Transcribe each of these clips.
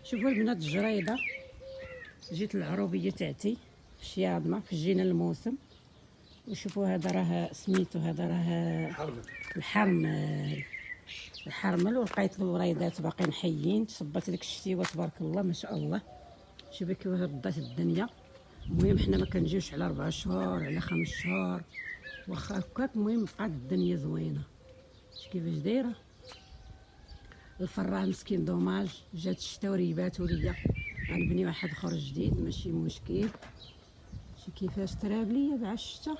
شوفوا البنات الجريده، جيت العروبيه تاعتي في شياضمه في جينا الموسم. وشوفوا هذا راه سميتو، هذا راه الحرمل. الحرمل ولقيت له وريدات باقيين حيين، تصبت ديك الشتيوه تبارك الله ما شاء الله. شوفي كيف ردات الدنيا. المهم حنا ما كنجيوش على 4 شهور على 5 شهور واخا هكاك. المهم بقات الدنيا زوينه. شوف كيفاش دايره الفران مسكين، دوماج جات الشتا وريباتو ليا. غنبني واحد اخر جديد ماشي مشكل. شوف كيفاش تراب ليا مع الشتا،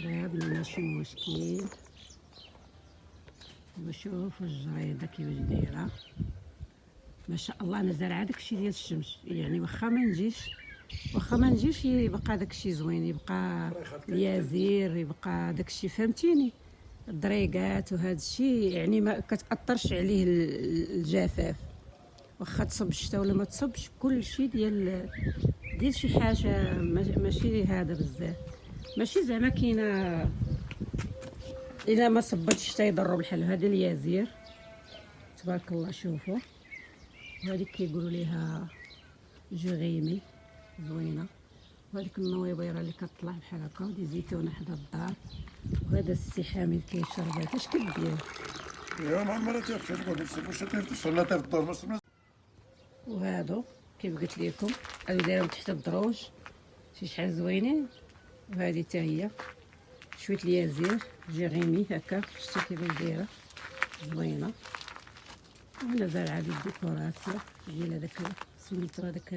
تراب لي ماشي مشكل. وشوفوا الجريده كيفاش دايره ما شاء الله. انا زارعه داكشي ديال الشمس، يعني واخا ما نجيش يبقى داكشي زوين، يبقى اليازير، يبقى داكشي فهمتيني، الدريقات وهذا الشيء، يعني ما كتاثرش عليه الجفاف. واخا تصب الشتا ولا ما تصبش، كل شيء ديال شي حاجه ماشي هذا بزاف، ماشي زعما كاينه الا ما صبتش الشتا يضروا بحال هذا اليازير تبارك الله. شوفوا وهذيك كيقولوا ليها جغيمي زوينه، وهذيك النويبيره اللي كتطلع بحال هكا، ودي زيتونه حدا الدار. وهذا السحامي اللي كيشرب هذا اش كدير يا معمرة تاخذ واش توصلنا حتى الدار ما. وهادو كيف قلت لكم هادو دايرهم تحت الدروج، شي شحال زوينين. وهذه حتى هي شويه اليازير جيريمي هكا، شتي كيفاش دايره زوينه. وانا زارعه ديال الديكوراسيون ديال هذاك سميتو هذاك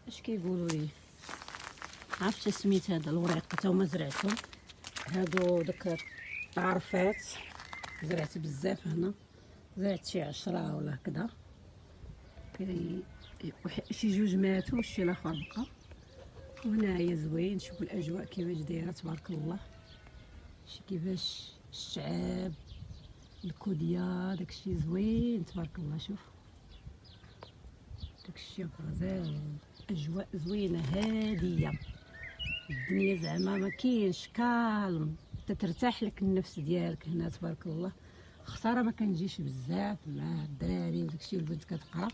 اش كيقولوا ليه، عرفت سميت هذا الوريق حتى هما زرعتهم. هادو داك عرفات زرعت بزاف هنا، زرعت شي 10 ولا هكذا. شي جوج ماتوا وشي الاخر بقى. وهنايا زوين، شوفوا الاجواء كيفاش دايره تبارك الله. شي كيفاش الشعاب الكوديا داكشي زوين تبارك الله. شوف داكشي غزال، اجواء زوينه هاديه، الدنيا زعما ما كاينش كالم، تترتاح لك النفس ديالك هنا تبارك الله. خساره ما كنجيش بزاف مع الدراري وداكشي والبنت كتقرا،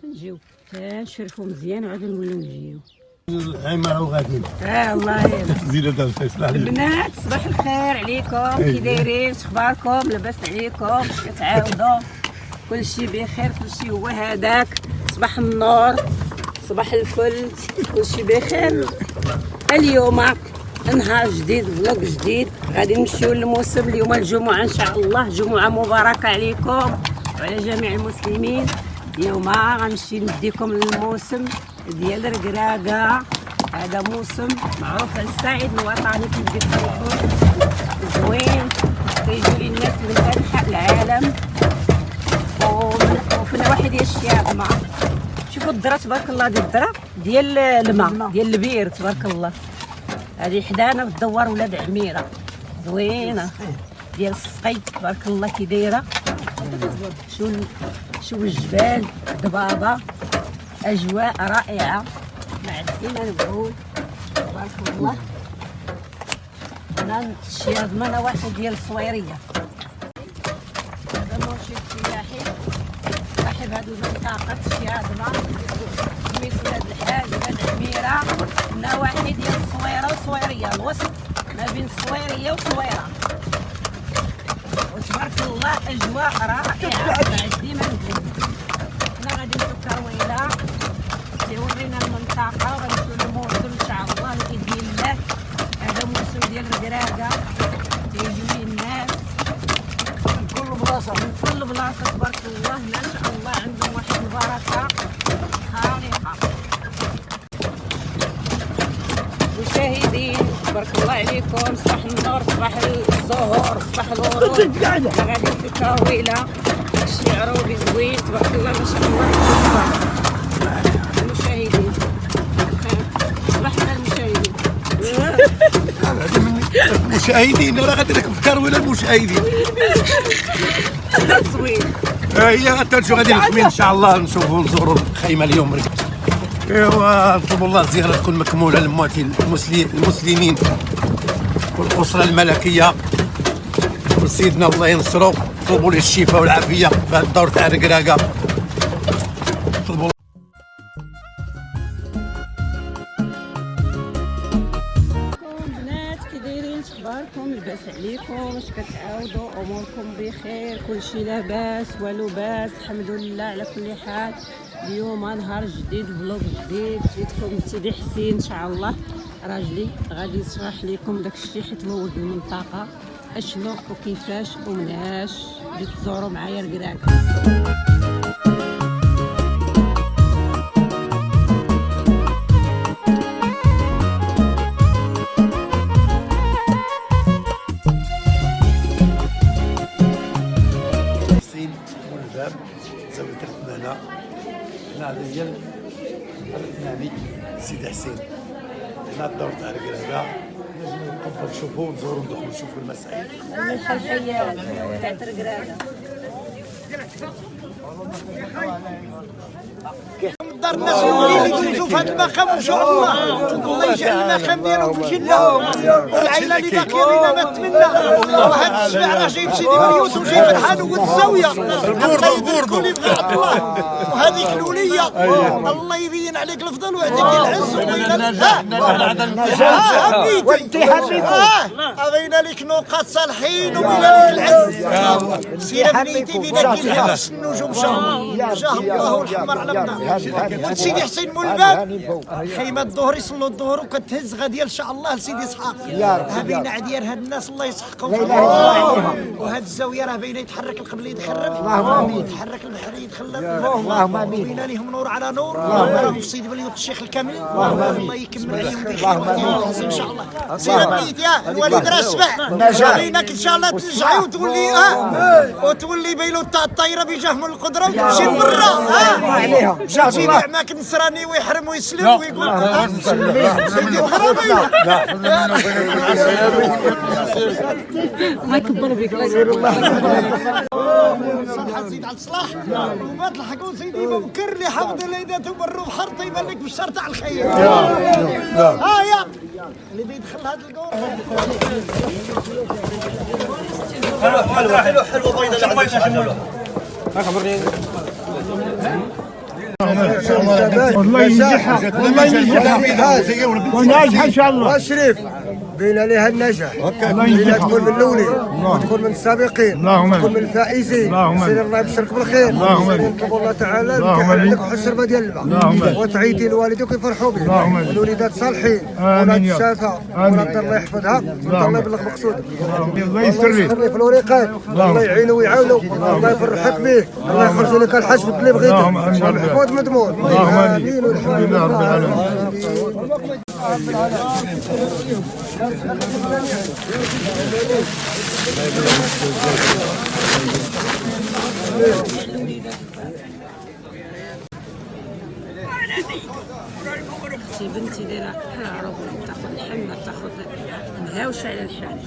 تنجيو تنشرفوا مزيان وعاد نوليو نجيو. معه غاديين. الله يلا زينة الفيصل البنات، صباح الخير عليكم، كي دايرين، اخباركم؟ لاباس عليكم؟ كتعاودوا؟ كلشي بخير، كلشي هو هذاك، صباح النور صباح الفل، كلشي بخير. اليوم نهار جديد، فلوق جديد، غادي نمشيو للموسم. اليوم الجمعه ان شاء الله، جمعه مباركه عليكم وعلى جميع المسلمين. اليوم غنمشي نديكم للموسم ديال ركراكه. هذا موسم معروف على الصعيد الوطني كيف قلت لكم، زوين، كيجيو الناس من انحاء العالم وفي النواحي ديال الشياطمه. شوفوا الذره تبارك الله، ديال الذره ديال الماء ديال البير تبارك الله. هذه حدانا في الدوار ولاد عميره زوينه ديال السقي تبارك الله كي دايره. شوف الجبال ضبابه، اجواء رائعه مع الدين البعود تبارك الله. هنا الشياضمه نواحي ديال الصويريه. هذا مرشد سياحي صاحب هذه المنطقه الشياضمه، سميتو ولاد الحاج ولاد عميره، نواحي ديال الصويره وصويريه، الوسط ما بين الصويريه وصويره. وتبارك الله اجواء رائعه مع الديما نقول. هنا غادي نمشيو كرويله الله ما شاء الله عندهم واحد البركه خارقه. مشاهدين بارك الله عليكم، صباح النور، صباح الزهور، صباح الورود. غادي في كاويله داكشي عروبي زوين تبارك الله ما شاء الله. المشاهدين صباح الخير المشاهدين. المشاهدين راه غادي لك في كارويله المشاهدين. زوين. هي غتمشيو غادي نخمين ان شاء الله نشوفوا نزوروا الخيمه اليوم. ايوا نطلبوا الله الزياره تكون مكموله للمواتي المسلمين والاسره الملكيه وسيدنا الله ينصرو. نطلبوا ليه الشفاء والعافيه في هذا الدور تاع الركراكه. نطلبوا بنات كي دايرين، اخباركم؟ لاباس عليكم؟ واش كتعاودوا؟ اموركم بخير؟ كلشي لاباس؟ والو باس؟ الحمد لله على كل حال. اليوم نهار جديد، فلوق جديد، جيتكم سيدي حسين ان شاء الله راجلي غادي يشرح لكم داكشي حيت هو ولد المنطقه اشنو وكيفاش ومناش جيت تزوروا معايا الكراكه. حسين والباب زاويه الرحمانه. هنا هذا هي سيدي حسين. هنا الدور تاع الكراكه نجمو نقدروا نشوفوا ونزوروا ندخلوا نشوفوا المسائل. الحلحيات تاع الكراكه. دار الناس اللي يجوزوا في هذا المقام ان شاء الله. الله يجعل المقام ديالهم في الجنه والعائله اللي باقيه بينا ما تمنى. وهذا الشبع راه جاي بسيدي مريوس وجاي فرحان وولد الزاويه. الله يبارك لي في الله وهذيك الوليه. الله يبين عليك الفضل ويعطيك العز وانت بين لك نقاط صالحين وبين لك العز. سير بنيتي بينك الحبس النجوم جاه الله والحمر على النار. ولد سيدي حسين مول الباب خيمه الظهر يصلوا الظهر وكتهز غاديه ان شاء الله لسيدي اسحاق. ها بين عديار هاد الناس الله يسحقهم وهاد الزاويه راه بين يتحرك القبل يتخرب، يتحرك البحر يتخلل. اللهم امين. بين لهم نور على نور. راهم في سيدي بليوت الشيخ الكامل. الله يكمل عليهم بخير ويحسن ان شاء الله. سير بنيت يا الوالد راه سبع بينك ان شاء الله ترجعي وتولي وتولي بيلوت الطايره بجهم القدره وتمشي لبرا. جاتي نعمك نصراني ويحرم ويسلم ويقول سيدي الحرمين. الله يكبر بك. الله يكبر. صالح زيد على الصلاح وما تلحقوا سيدي بكر اللي حفظ ليدته بالروح حر طيب لك بالشر تاع الخير. ها يا اللي بيدخل هذا القور. حلو بيضه ما يشملوه. خبرني والله ينجحها والله ينجحها وناجحه ان شاء الله. واشرف بين عليها النجاح. بين تكون من الاولين وتكون من السابقين وتكون من الفائزين. سير الله يبشرك بالخير. نطلب الله تعالى يتحل لك الشربه ديال الماء وتعيدي لوالديك يفرحوا بك. الوليدات صالحين ولاد الشافه ولاد الله يحفظها الله يبلغ مقصودك. الله يسترك في الوريقات. الله يعينه ويعاونه. الله يفرحك به. الله يخرج لك الحج اللي بغيته. محفوظ مضمون. امين والحمد لله رب العالمين. سي بنتي دايره بحال عروق تاخذ الحنه تاخذ مهاوشه على الحال.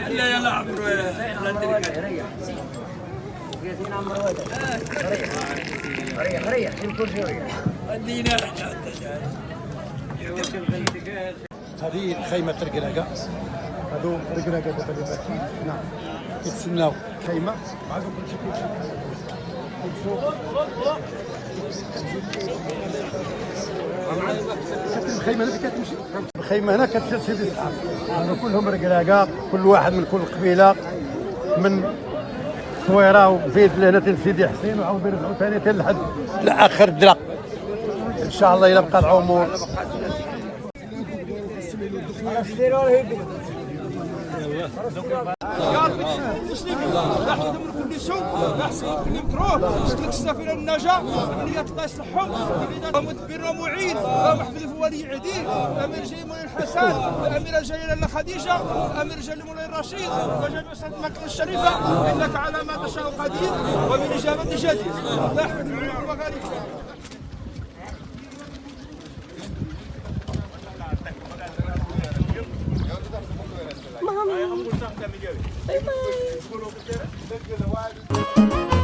لا يلا عمرو هذه خيمة الركراكة. هذو الركراكة دابا اللي باقيين هنا كيتسناو خيمة. معكم كلشي الخيمة هنا كتمشي. الخيمة هنا كتمشي لسيدي اسحاق. هذو كلهم ركراكة، كل واحد من كل قبيلة من صويرة وزيد لهنا سيدي حسين وعاود يرجعوا ثاني لحد لاخر الدرا ان شاء الله الى بقى العمر. يا ربي تحفظ المسلمين، لا يحفظهم من كل سوء، لا يحسن كل مكروه، يسلك السفينه النجاه، امنيات الله يصلحهم، مدبر ومعين، محفل ولي عديل، امير جاي مولاي الحسن، اميره جايه لاله خديجه، امير جاي لمولاي الرشيد، وجميع سلطه مكه الشريفه، انك على ما تشاء قدير وبالاجابه جدير، لا يحفظ العلوم وغيرها. Bye bye.